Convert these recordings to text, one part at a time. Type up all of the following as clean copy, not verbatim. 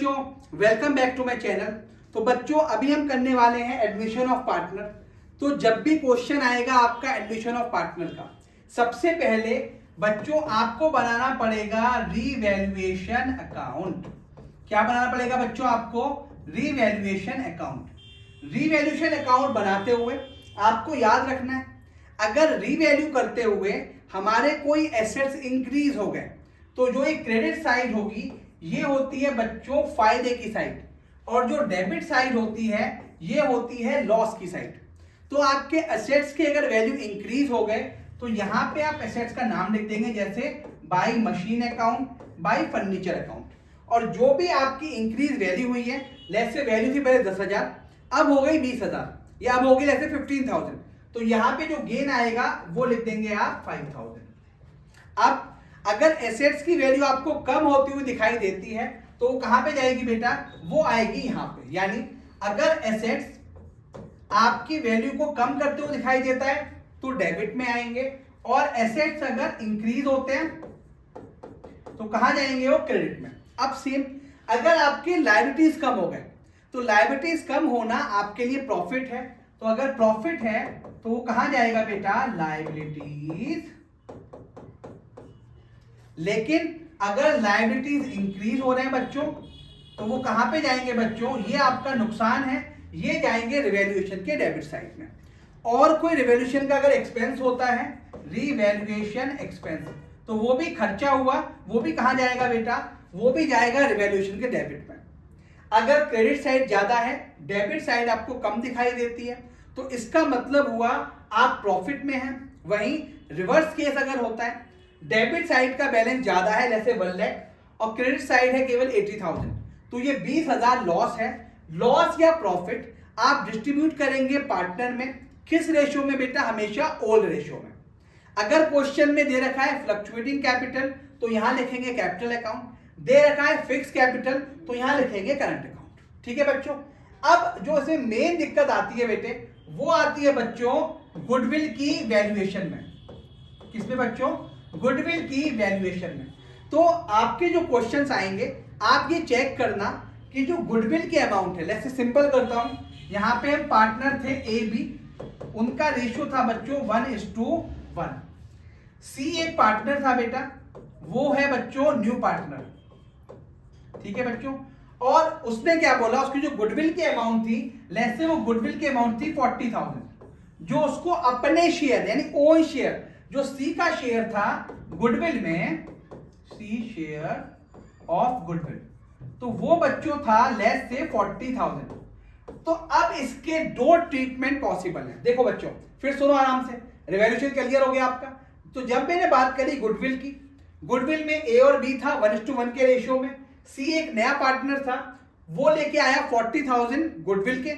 बच्चों, welcome back to my channel. तो बच्चों अभी हम करने वाले हैं एडमिशन ऑफ पार्टनर। तो जब भी क्वेश्चन आएगा आपका एडमिशन ऑफ पार्टनर का, सबसे पहले बच्चों आपको बनाना पड़ेगा रीवैल्यूएशन अकाउंट। क्या बनाना पड़ेगा बच्चों आपको? Revaluation account. रीवैल्यूएशन अकाउंट बनाते हुए आपको याद रखना है, अगर रीवैल्यू करते हुए हमारे कोई एसेट्स इंक्रीज हो गए तो जो एक क्रेडिट साइड होगी ये होती है बच्चों फायदे की साइड, और जो डेबिट साइड होती है ये होती है लॉस की साइड। तो आपके एसेट्स के अगर वैल्यू इंक्रीज हो गए तो यहां पे आप एसेट्स का नाम लिख देंगे, जैसे by machine account, bye furniture account. और जो भी आपकी इंक्रीज वैल्यू हुई है, लेट्स से वैल्यू थी पहले 10,000, अब हो गई 20,000 या अब हो गई लेट्स से 15,000, तो यहां पे जो गेन आएगा वो लिख देंगे आप 5,000। अब अगर एसेट्स की वैल्यू आपको कम होती हुई दिखाई देती है तो वो कहां पे जाएगी बेटा? वो आएगी यहां पे। यानी अगर एसेट्स आपकी वैल्यू को कम करते हुए दिखाई देता है तो डेबिट में आएंगे, और एसेट्स अगर इंक्रीज होते हैं तो कहां जाएंगे? वो क्रेडिट में। अब सेम अगर आपके लायबिलिटीज कम हो गए तो लायबिलिटीज कम होना आपके लिए प्रॉफिट है, तो अगर प्रॉफिट है तो वो कहां जाएगा बेटा? लायबिलिटीज। लेकिन अगर लायबिलिटीज इंक्रीज हो रहे हैं बच्चों तो वो कहां पे जाएंगे बच्चों? ये आपका नुकसान है, ये जाएंगे रिवैल्यूएशन के डेबिट साइड में। और कोई रिवैल्यूएशन का अगर एक्सपेंस होता है, रिवैल्यूएशन एक्सपेंस, तो वो भी खर्चा हुआ, वो भी कहां जाएगा बेटा? वो भी जाएगा रिवैल्यूएशन के डेबिट में। अगर क्रेडिट साइड ज्यादा है, डेबिट साइड आपको कम दिखाई देती है, तो इसका मतलब हुआ आप प्रॉफिट में हैं। वहीं रिवर्स केस अगर होता है, डेबिट साइड का बैलेंस ज्यादा है जैसे 1 लाख और क्रेडिट साइड है केवल 80,000, तो ये 20,000 लॉस है। लॉस या प्रॉफिट आप डिस्ट्रीब्यूट करेंगे पार्टनर में, किस रेशियो में बेटा? हमेशा ओल्ड रेशियो में। अगर क्वेश्चन में दे रखा है फ्लक्चुएटिंग कैपिटल तो यहां लिखेंगे कैपिटल अकाउंट, दे रखा है फिक्स कैपिटल तो यहां लिखेंगे करंट अकाउंट। ठीक है बच्चों। अब जो इसमें मेन दिक्कत आती है बेटे, वो आती है बच्चों गुडविल की वैल्यूएशन में। किसमें बच्चों? गुडविल की वैल्यूएशन में। तो आपके जो क्वेश्चंस आएंगे आप ये चेक करना कि जो गुडविल के अमाउंट है, लेट्स से सिंपल करता हूं, यहां पे हम पार्टनर थे ए बी, उनका रेशियो था बच्चों 1:1। सी एक पार्टनर था बेटा, वो है बच्चों न्यू पार्टनर। ठीक है बच्चों। और उसने क्या बोला, उसकी जो गुडविल की अमाउंट थी, लेट्स से वो गुडविल की अमाउंट थी 40,000, जो उसको अपने शेयर यानी ओन शेयर, जो सी का शेयर था गुडविल में, सी शेयर ऑफ गुडविल, तो वो बच्चों था लेस से 40,000। तो अब इसके दो ट्रीटमेंट पॉसिबल है। देखो बच्चों फिर सुनो आराम से, रिवैल्यूएशन क्लियर हो गया आपका। तो जब मैंने बात करी गुडविल की, गुडविल में ए और बी था 1:1 के रेशियो में, सी एक नया पार्टनर था, वो लेके आया 40,000 गुडविल के।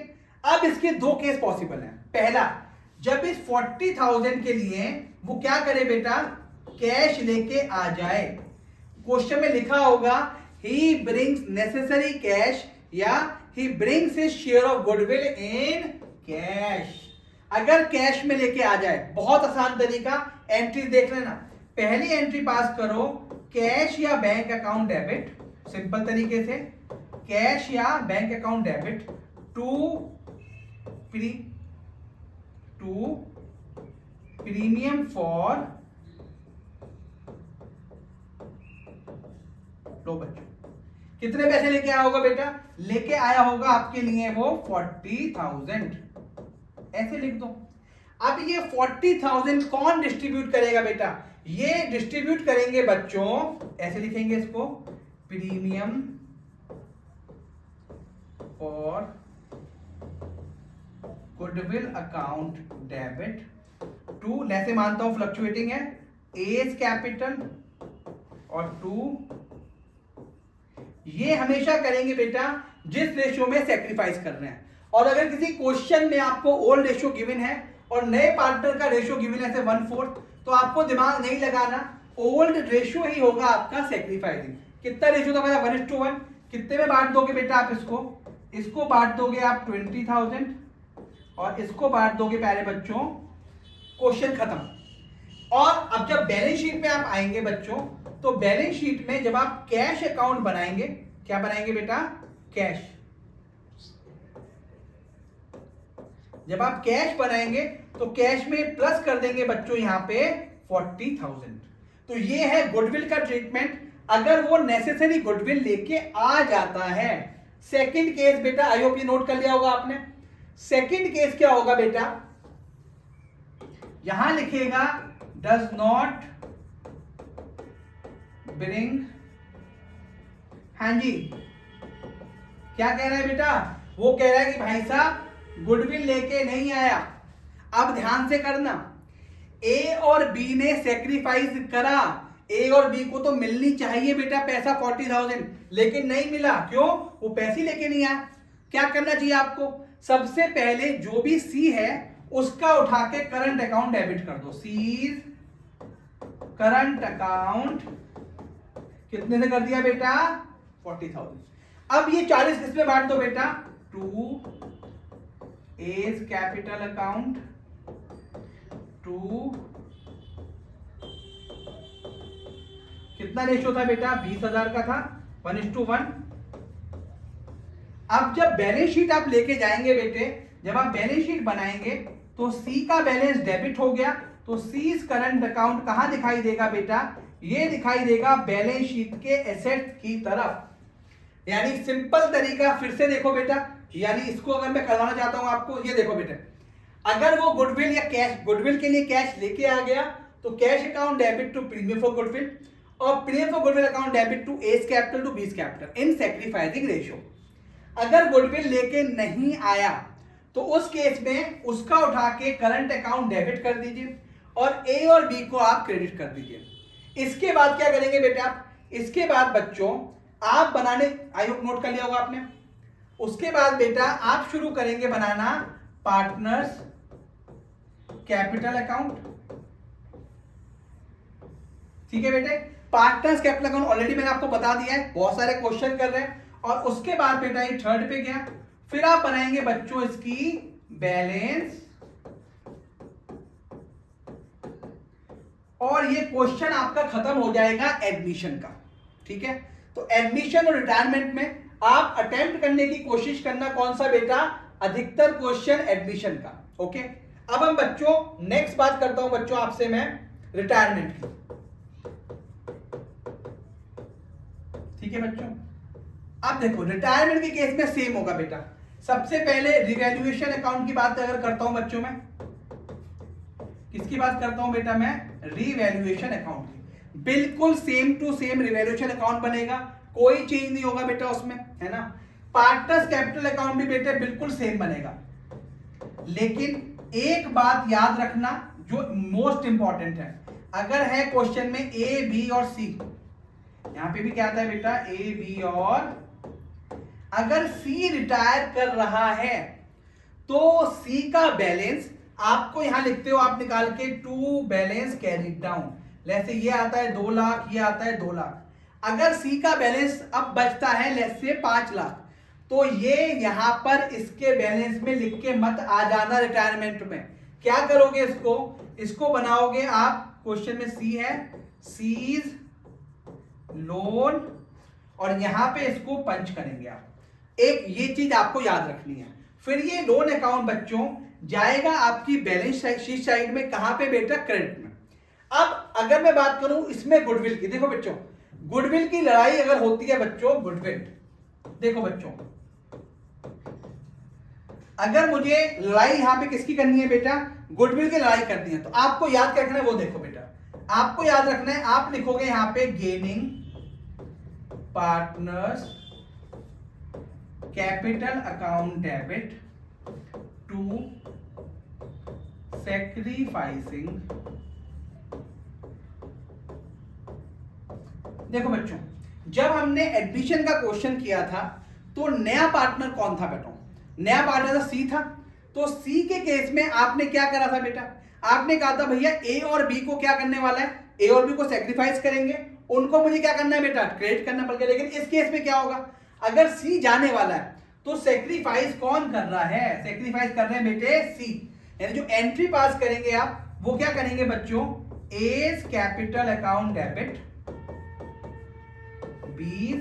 अब इसके दो केस पॉसिबल हैं। पहला, जब इस 40,000 के लिए वो क्या करे बेटा? कैश लेके आ जाए। क्वेश्चन में लिखा होगा ही ब्रिंग्स नेसेसरी कैश या he brings his share of goodwill in cash. अगर कैश में लेके आ जाए, बहुत आसान तरीका, एंट्री देख लेना। पहली एंट्री पास करो, कैश या बैंक अकाउंट डेबिट, सिंपल तरीके से कैश या bank account debit to premium for, लो बच्चों कितने पैसे लेके आया होगा बेटा? लेके आया होगा आपके लिए वो 40,000, ऐसे लिख दो। अब ये 40,000 कौन डिस्ट्रीब्यूट करेगा बेटा? ये डिस्ट्रीब्यूट करेंगे बच्चों, ऐसे लिखेंगे इसको, premium for goodwill account debit to, ऐसे मानता हूं फ्लक्चुएटिंग है, एज कैपिटल और टू, ये हमेशा करेंगे बेटा जिस रेशियो में सेक्रीफाइस कर रहे हैं। और अगर किसी क्वेश्चन में आपको ओल्ड रेशियो गिवन है और नए पार्टनर का रेशियो गिवन है 1/4, तो आपको दिमाग नहीं लगाना, ओल्ड रेशियो ही होगा आपका सेक्रीफाइसिंग। कितना रेशियो था मेरा? 1:1। कितने में बांट दोगे बेटा आप इसको बांट दोगे आप 20,000 और इसको बांट दोगे प्यारे बच्चों, क्वेश्चन खत्म। और अब जब बैलेंस शीट में आप आएंगे बच्चों, तो बैलेंस शीट में जब आप कैश अकाउंट बनाएंगे, क्या बनाएंगे बेटा? कैश। जब आप कैश बनाएंगे तो कैश में प्लस कर देंगे बच्चों यहां पे 40,000। तो ये है गुडविल का ट्रीटमेंट अगर वो नेसेसरी गुडविल लेके आ जाता है। सेकंड केस बेटा, आई होप ये नोट कर लिया होगा आपने। सेकंड केस क्या होगा बेटा? यहां लिखेगा डज नॉट ब्रिंग। हाँ जी, क्या कह रहा है बेटा? वो कह रहा है कि भाई साहब गुडविल लेके नहीं आया। अब ध्यान से करना, ए और बी ने सेक्रीफाइस करा। ए और बी को तो मिलनी चाहिए बेटा पैसा 40,000, लेकिन नहीं मिला। क्यों? वो पैसे लेके नहीं आया। क्या करना चाहिए आपको? सबसे पहले जो भी सी है उसका उठा के करंट अकाउंट डेबिट कर दो। सीज करंट अकाउंट कितने से कर दिया बेटा? 40,000। अब ये 40 किसमें बांट दो बेटा? To as capital account, to कितना रेशियो था बेटा? 20,000 का था, 1:1। अब जब बैलेंस शीट आप लेके जाएंगे बेटे, जब आप बैलेंस शीट बनाएंगे तो सी का बैलेंस डेबिट हो गया, तो सीज करंट अकाउंट कहां दिखाई देगा बेटा? ये दिखाई देगा बैलेंस शीट के एसेट की तरफ। यानी सिंपल तरीका फिर से देखो बेटा, यानी इसको अगर मैं करवाना चाहता हूं आपको, ये देखो बेटा, अगर वो गुडविल या कैश, गुडविल के लिए कैश लेके आ गया तो cash account debit to premium for goodwill और premium for goodwill account debit to as capital to B's capital in sacrificing ratio. अगर गुडविल लेके नहीं आया तो उस केस में उसका उठा के करंट अकाउंट डेबिट कर दीजिए और ए और बी को आप क्रेडिट कर दीजिए। इसके बाद क्या करेंगे बेटा आप? इसके बाद बच्चों आप बनाने, आई होप नोट कर लिया होगा आपने। उसके बाद बेटा आप शुरू करेंगे बनाना पार्टनर्स कैपिटल अकाउंट। ठीक है बेटे, पार्टनर्स कैपिटल अकाउंट ऑलरेडी मैंने आपको बता दिया है, बहुत सारे क्वेश्चन कर रहे हैं। और उसके बाद बेटा ये थर्ड पे गया, फिर आप बनाएंगे बच्चों इसकी बैलेंस, और ये क्वेश्चन आपका खत्म हो जाएगा एडमिशन का। ठीक है, तो एडमिशन और रिटायरमेंट में आप अटेम्प्ट करने की कोशिश करना कौन सा बेटा? अधिकतर क्वेश्चन एडमिशन का। ओके, अब हम बच्चों नेक्स्ट बात करता हूं बच्चों आपसे मैं रिटायरमेंट की। ठीक है बच्चों, अब देखो रिटायरमेंट के केस में सेम होगा बेटा। सबसे पहले रिवैल्यूएशन अकाउंट की बात अगर करता हूं बच्चों में, किसकी बात करता हूं बेटा मैं? रिवैल्यूएशन अकाउंट की। बिल्कुल same to same revaluation account बनेगा, कोई चेंज नहीं होगा बेटा उसमें, है ना। पार्टनर्स कैपिटल अकाउंट भी बेटा बिल्कुल सेम बनेगा, लेकिन एक बात याद रखना जो मोस्ट इंपॉर्टेंट है, अगर है क्वेश्चन में ए बी और सी, यहां पे भी क्या आता है बेटा? ए बी और, अगर सी रिटायर कर रहा है तो सी का बैलेंस आपको यहां लिखते हो आप निकाल के, टू बैलेंस कैरीड डाउन। जैसे ये आता है 2 लाख, ये आता है 2 लाख। अगर सी का बैलेंस अब बचता है लेट्स से 5 लाख, तो ये यहां पर इसके बैलेंस में लिख के मत आ जाना रिटायरमेंट में। क्या करोगे? इसको बनाओगे आप, क्वेश्चन में सी है, सीज लोन, और यहां पे इसको पंच करेंगे आप। एक ये चीज आपको याद रखनी है। फिर ये लोन अकाउंट बच्चों जाएगा आपकी बैलेंस शीट साइड में, कहां पे बेटा? क्रेडिट में। अब अगर मैं बात करूं इसमें गुडविल की, देखो बच्चों गुडविल की लड़ाई अगर होती है बच्चों, गुडविल देखो बच्चों, अगर मुझे लड़ाई यहां पे किसकी करनी है बेटा? गुडविल की लड़ाई करनी है, तो आपको याद क्या रखना है वो देखो बेटा, आपको याद रखना है, आप लिखोगे यहां पे gaining partners capital account debit to sacrificing. देखो बच्चों जब हमने एडमिशन का क्वेश्चन किया था तो नया पार्टनर कौन था बेटा? नया पार्टनर सी था। तो सी के केस में आपने क्या करा था बेटा? आपने कहा था भैया ए और बी को क्या करने वाला है? ए और बी को सैक्रिफाइस करेंगे, उनको मुझे क्या करना है बेटा? क्रेडिट करना पड़ेगा। लेकिन इस केस में क्या होगा? अगर सी जाने वाला है तो सैक्रिफाइस कौन कर रहा है? सैक्रिफाइस कर रहे हैं बेटे सी। यानी जो एंट्री पास करेंगे आप वो क्या करेंगे बच्चों? एज कैपिटल अकाउंट डेबिट 20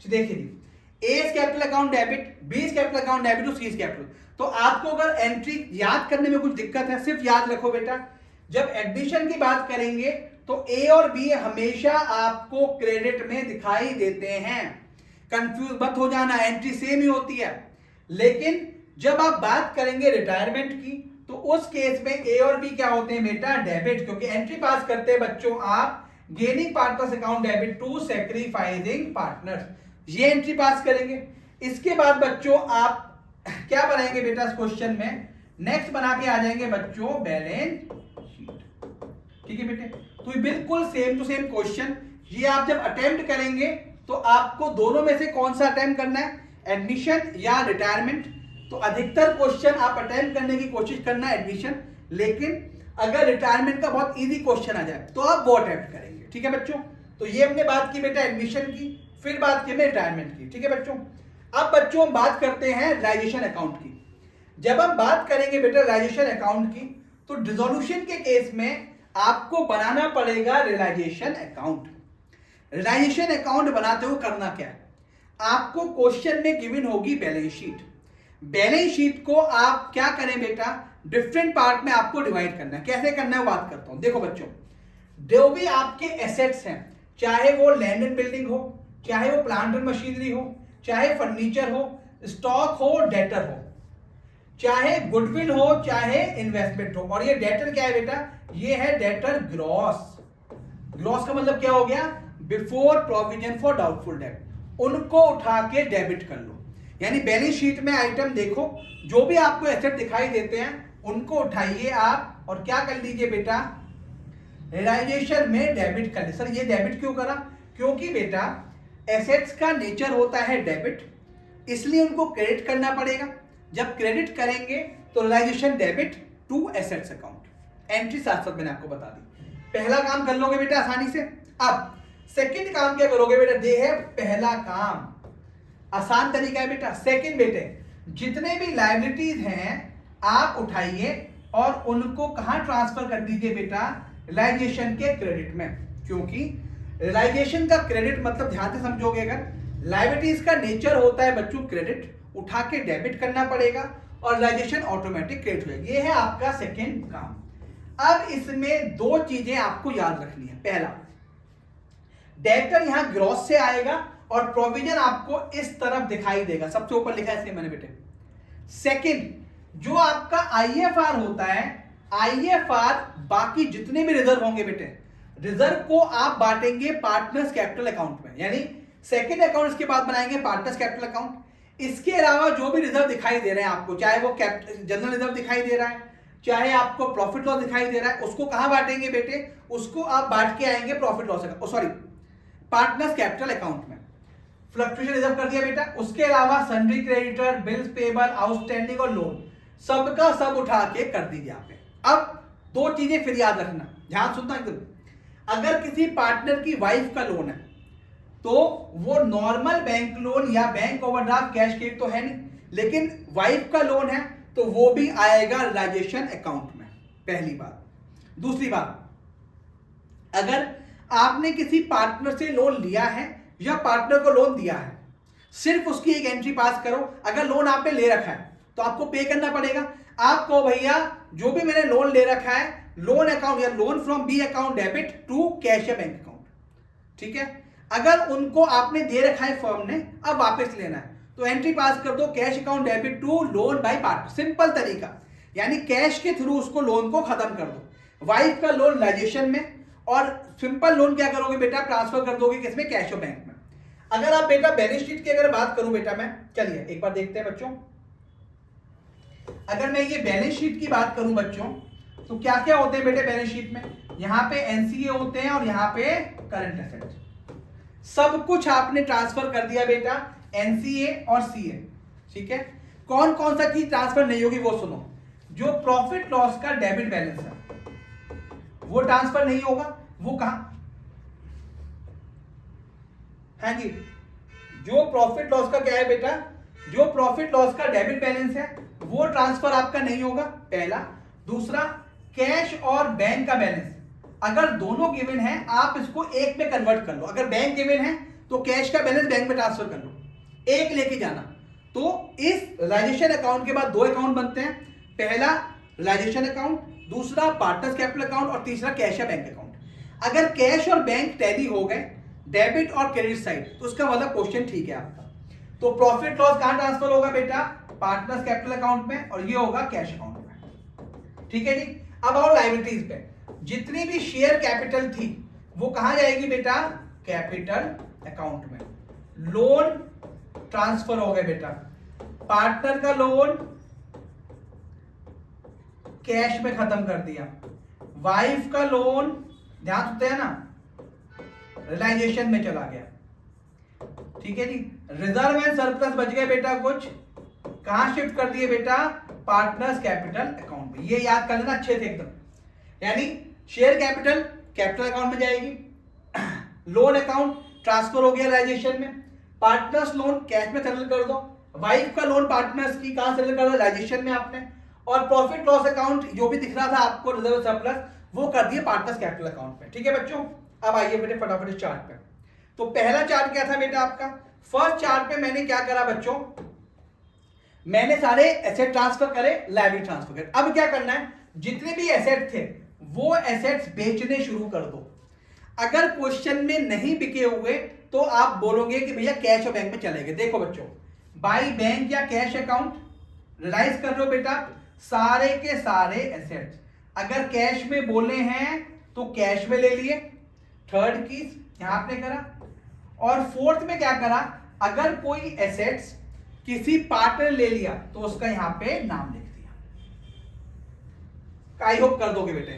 देखिए A capital account debit, B capital account debit और सी कैपिटल। तो आपको अगर एंट्री याद करने में कुछ दिक्कत है, सिर्फ याद रखो बेटा, जब एडमिशन की बात करेंगे तो ए और बी हमेशा आपको क्रेडिट में दिखाई देते हैं, कंफ्यूज मत हो जाना, एंट्री सेम ही होती है। लेकिन जब आप बात करेंगे रिटायरमेंट की तो उस केस में ए और बी क्या होते हैं बेटा, डेबिट, क्योंकि एंट्री पास करते हैं बच्चों आप gaining partners account debit to sacrificing partners, ये एंट्री पास करेंगे। इसके बाद बच्चों आप क्या बनाएंगे बेटा इस क्वेश्चन में, नेक्स्ट बना के आ जाएंगे बच्चों बैलेंस शीट। ठीक है बेटे, तो बिल्कुल सेम टू सेम क्वेश्चन, ये आप जब अटेम्प्ट करेंगे तो आपको दोनों में से कौन सा अटेम्प्ट करना है, एडमिशन या रिटायरमेंट। तो अधिकतर क्वेश्चन आप अटेम्प्ट करने की कोशिश करना एडमिशन, लेकिन अगर रिटायरमेंट का बहुत इजी क्वेश्चन आ जाए तो आप वो अटेम्प्ट करेंगे। ठीक है बच्चों, तो ये हमने बात की बेटा एडमिशन की, फिर बात की हमने रिटायरमेंट की। ठीक है बच्चों, अब बच्चों हम बात करते हैं रियलाइजेशन अकाउंट की। जब हम बात करेंगे बेटा रियलाइजेशन अकाउंट की तो डिसोल्यूशन के केस में आपको बनाना पड़ेगा रियलाइजेशन अकाउंट। रियलाइजेशन अकाउंट बनाते हुए करना क्या है, आपको क्वेश्चन में गिवन होगी बैलेंस शीट। बैलेंस शीट को आप क्या करें बेटा, डिफरेंट पार्ट में आपको डिवाइड करना है। कैसे करना है वो बात करता हूं। देखो बच्चों, जो भी आपके एसेट्स हैं, चाहे वो लैंड एंड बिल्डिंग हो, चाहे वो प्लांट एंड मशीनरी हो, चाहे फर्नीचर हो, स्टॉक हो, डेटर हो, चाहे गुडविल हो, चाहे इन्वेस्टमेंट हो। और ये डेटर क्या है बेटा, ये है डेटर ग्रॉस। ग्रॉस का मतलब क्या हो गया, before provision for doubtful debt, उनको उठा के डेबिट कर लो। यानी बैलेंस शीट में आइटम देखो, जो भी आपको एसेट दिखाई देते हैं उनको उठाइए आप और क्या कर लीजिए बेटा, रियलाइजेशन में डेबिट कर लीजिए। सर ये डेबिट क्यों करा, क्योंकि बेटा एसेट्स का नेचर होता है डेबिट, इसलिए उनको क्रेडिट करना पड़ेगा। जब क्रेडिट करेंगे तो realisation debit to assets account. Entry साथ साथ मैंने आपको बता दी, पहला काम कर लोगे बेटा आसानी से। अब सेकंड काम क्या करोगे बेटा, दे है पहला काम, आसान तरीका है बेटा। सेकंड बेटे, जितने भी लायबिलिटीज हैं आप उठाइए और उनको कहां ट्रांसफर कर दीजिए बेटा, रियलाइजेशन के क्रेडिट में। क्योंकि रियलाइजेशन का क्रेडिट मतलब ध्यान से समझोगे, अगर लायबिलिटीज का नेचर होता है बच्चों क्रेडिट, उठा के डेबिट करना पड़ेगा और रियलाइजेशन ऑटोमेटिक क्रेडिट हो जाएगी। ये है आपका सेकंड काम। अब इसमें दो चीजें आपको याद रखनी है। पहला, डेटर यहां ग्रॉस से आएगा और प्रोविजन आपको इस तरफ दिखाई देगा, सबसे ऊपर लिखा है इसलिए मैंने बेटे। सेकंड, जो आपका आईएफआर होता है, आईएफआर बाकी जितने भी रिजर्व होंगे बेटे, रिजर्व को आप बांटेंगे पार्टनर्स कैपिटल अकाउंट में। यानी सेकंड अकाउंट इसके बाद बनाएंगे पार्टनर्स कैपिटल अकाउंट। इसके अलावा जो भी रिजर्व दिखाई दे रहे हैं आपको, चाहे वो जनरल रिजर्व दिखाई दे रहा है, चाहे आपको प्रॉफिट लॉस दिखाई दे रहा है, उसको कहां बांटेंगे बेटे, उसको आप बांट के आएंगे profit loss, sorry partners capital account में। फ्लक्चुएशन रिजर्व कर दिया बेटा। उसके अलावा sundry creditor, bills payable, outstanding और लोन, सबका सब उठा के कर दीजिए यहाँ पे। अब दो चीजें फिर याद रखना, ध्यान सुनना एकदम। अगर किसी पार्टनर की वाइफ का लोन है तो वो नॉर्मल बैंक लोन या बैंक ओवरड्राफ्ट कैश क्रेडिट तो है नहीं, लेकिन वाइफ का लोन है तो वो भी आएगा रियलाइजेशन अकाउंट में, पहली बात। दूसरी बात, अगर आपने किसी पार्टनर से लोन लिया है या पार्टनर को लोन दिया है, सिर्फ उसकी एक एंट्री पास करो। अगर लोन आपने ले रखा है तो आपको पे करना पड़ेगा। आपको भैया जो भी मैंने लोन ले रखा है, लोन अकाउंट या loan from B account debit to cash या बैंक अकाउंट, ठीक है। अगर उनको आपने दे रखा है फर्म ने, अब वापस लेना है तो एंट्री पास कर दो, cash account debit to loan by partner. Simple तरीका, यानी कैश के थ्रू उसको लोन को खत्म कर दो। वाइफ का लोन रियलाइजेशन में और सिंपल लोन क्या करोगे बेटा, ट्रांसफर कर दोगे किसमें, कैश और बैंक में। अगर आप बेटा बैलेंस शीट की अगर बात करूं बेटा मैं, चलिए एक बार देखते हैं बच्चों। अगर मैं ये बैलेंस शीट की बात करूं बच्चों तो क्या क्या होते हैं बेटे बैलेंस शीट में, यहां पे एनसीए होते हैं और यहां पे करंट एसेट। सब कुछ आपने ट्रांसफर कर दिया बेटा, एनसीए और सीए, ठीक है। कौन कौन सा चीज ट्रांसफर नहीं होगी वो सुनो। जो प्रॉफिट लॉस का डेबिट बैलेंस है वो ट्रांसफर नहीं होगा, वो कहां, हाँ जी, जो प्रॉफिट लॉस का क्या है बेटा, जो प्रॉफिट लॉस का डेबिट बैलेंस है वो ट्रांसफर आपका नहीं होगा, पहला। दूसरा, कैश और बैंक का बैलेंस, अगर दोनों गिवन है आप इसको एक में कन्वर्ट कर लो। अगर बैंक गिवन है तो कैश का बैलेंस बैंक में ट्रांसफर कर लो, एक लेके जाना। तो इस रियलाइजेशन अकाउंट के बाद दो अकाउंट बनते हैं, पहला रियलाइजेशन अकाउंट, दूसरा पार्टनर्स कैपिटल अकाउंट और तीसरा कैश या बैंक अकाउंट। अगर कैश और बैंक टैली हो गए, डेबिट और क्रेडिट साइड, तो उसका मतलब क्वेश्चन ठीक है आपका। तो प्रॉफिट लॉस कहां ट्रांसफर होगा बेटा? पार्टनर्स कैपिटल अकाउंट में, और ये होगा कैश अकाउंट में। ठीक है जी। अब आओ लायबिलिटीज पे। जितनी भी शेयर कैपिटल थी वो कहां जाएगी बेटा? कैपिटल अकाउंट में। लोन ट्रांसफर हो गए बेटा, पार्टनर का लोन कैश में खत्म कर दिया, वाइफ का लोन ध्यान सुनते हैं ना, रियलाइजेशन में चला गया। ठीक है जी। रिजर्व एंड सरप्लस बच गए बेटा कुछ, कहां शिफ्ट कर दिए बेटा? पार्टनर्स कैपिटल अकाउंट में। ये याद कर लेना अच्छे से एकदम। यानी शेयर कैपिटल कैपिटल अकाउंट में जाएगी, लोन अकाउंट ट्रांसफर हो गया रियलाइजेशन में, पार्टनर्स लोन कैश में सेटल कर दो, वाइफ का लोन पार्टनर्स की कहां सेटल कर दो? रियलाइजेशन में आपने, और प्रॉफिट लॉस अकाउंट जो भी दिख रहा था आपको रिजर्व सरप्लस, वो कर दिए पार्टनर्स कैपिटल अकाउंट में। ठीक है बच्चों। अब आइए बेटे फटाफट इस चार्ट पे। तो पहला चार्ट क्या था बेटा आपका? फर्स्ट चार्ट पे मैंने क्या करा बच्चों? मैंने सारे एसेट ट्रांसफर करे, लायबिलिटी ट्रांसफर करे। अब क्या करना है? जितने भी एसेट थे वो एसेट्स बेचने शुरू कर दो। अगर क्वेश्चन में नहीं बिके हुए तो आप बोलोगे कि भैया कैश और बैंक में चले गए। देखो बच्चों, बाई बैंक या कैश अकाउंट रियलाइज कर रहे हो बेटा सारे के सारे एसेट्स। अगर कैश में बोले हैं तो कैश में ले लिए, थर्ड कीज यहां आपने करा, और फोर्थ में क्या करा? अगर कोई एसेट्स किसी पार्टनर ले लिया तो उसका यहां पे नाम लिख दिया। आई होप कर दोगे बेटे।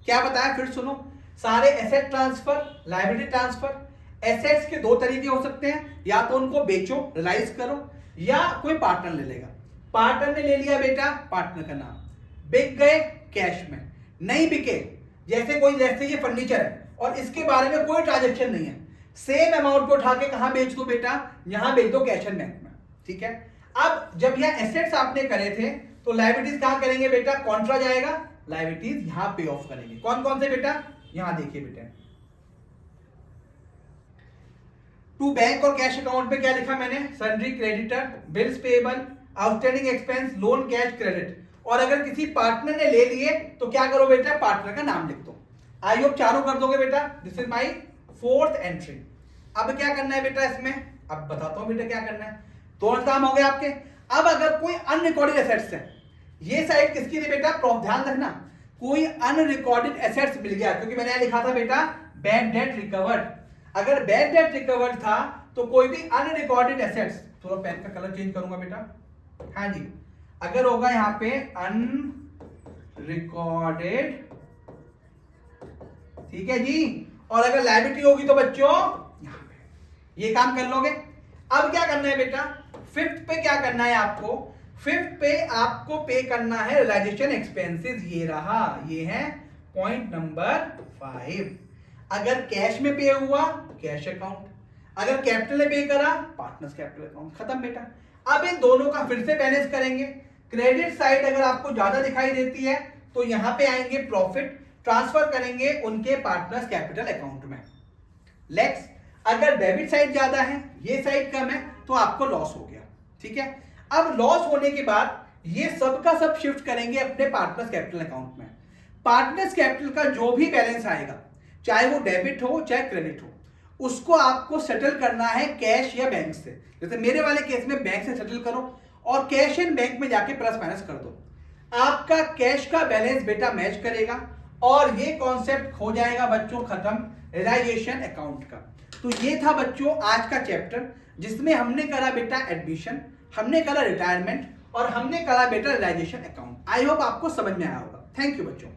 क्या बताया फिर सुनो, सारे asset transfer, liability transfer. Assets के दो तरीके हो सकते हैं, या तो उनको बेचो, रियलाइज करो, या कोई पार्टनर ले लेगा। पार्टनर ने ले लिया बेटा पार्टनर का नाम, बिक गए कैश में, नहीं बिके जैसे ये फर्नीचर है और इसके बारे में कोई ट्रांजेक्शन नहीं है, सेम अमाउंट को उठा के कहां बेच दो बेटा? यहां बेच दो कैश एंड बैंक में। ठीक है। अब जब यहां एसेट्स आपने करे थे तो लायबिलिटीज कहां करेंगे बेटा? कॉन्ट्रा जाएगा, लायबिलिटीज यहां पे ऑफ करेंगे। कौन कौन से बेटा? यहां देखिए बेटा, टू बैंक और कैश अकाउंट पे क्या लिखा मैंने? Sundry creditor, bills payable, outstanding expense, loan, cash, credit. और अगर किसी पार्टनर ने ले लिए तो क्या करो बेटा? पार्टनर का नाम लिख दो। आई होप चारों कर दोगे बेटा। This is my fourth entry. अब क्या करना है बेटा इसमें? अब बताता हूं बेटा क्या करना है। दोनों काम हो गए आपके। अब अगर कोई अनरिकॉर्डेड एसेट्स है, ये साइड किसकी थी बेटा? ध्यान रखना, कोई अनरिकॉर्डेड एसेट्स मिल गया, क्योंकि मैंने लिखा था बेटा बैड डेट रिकवर्ड। अगर बैड डेट रिकवर्ड था तो कोई भी अनरिकॉर्डेड एसेट्स, थोड़ा पेन का कलर चेंज करूंगा बेटा, हाँ जी, अगर होगा यहां पे अनरिकॉर्डेड, ठीक है जी, और अगर लायबिलिटी होगी तो बच्चों यहां पे ये काम कर लोगे। अब क्या करना है बेटा? फिफ्थ पे क्या करना है आपको? फिफ्थ पे आपको पे करना है रियलाइजेशन एक्सपेंसेस। ये रहा, ये है पॉइंट नंबर 5। अगर कैश में पे हुआ कैश अकाउंट, अगर कैपिटल ने पे करा पार्टनर्स कैपिटल अकाउंट, खत्म बेटा। अब इन दोनों का फिर से बैलेंस करेंगे। क्रेडिट साइड अगर आपको ज्यादा दिखाई देती है तो यहां पे आएंगे प्रॉफिट, ट्रांसफर करेंगे उनके पार्टनर्स कैपिटल अकाउंट में। लेट्स, अगर डेबिट साइड ज्यादा है, ये साइड कम है, तो आपको लॉस हो गया। ठीक है। अब लॉस होने के बाद ये सब का सब शिफ्ट करेंगे अपने पार्टनर्स कैपिटल अकाउंट में। पार्टनर्स कैपिटल का जो भी बैलेंस आएगा, चाहे वो डेबिट हो चाहे क्रेडिट हो, उसको आपको सेटल करना है कैश या बैंक से। जैसे मेरे वाले केस में बैंक से सेटल करो और कैश एंड बैंक में जाके प्लस माइनस कर दो। आपका कैश का बैलेंस बेटा मैच करेगा और ये कॉन्सेप्ट हो जाएगा बच्चों खत्म रियलाइजेशन अकाउंट का। तो ये था बच्चों आज का चैप्टर, जिसमें हमने करा बेटा एडमिशन, हमने करा रिटायरमेंट और हमने करा बेटा रियलाइजेशन अकाउंट। आई होप आपको समझ में आया होगा। थैंक यू बच्चों।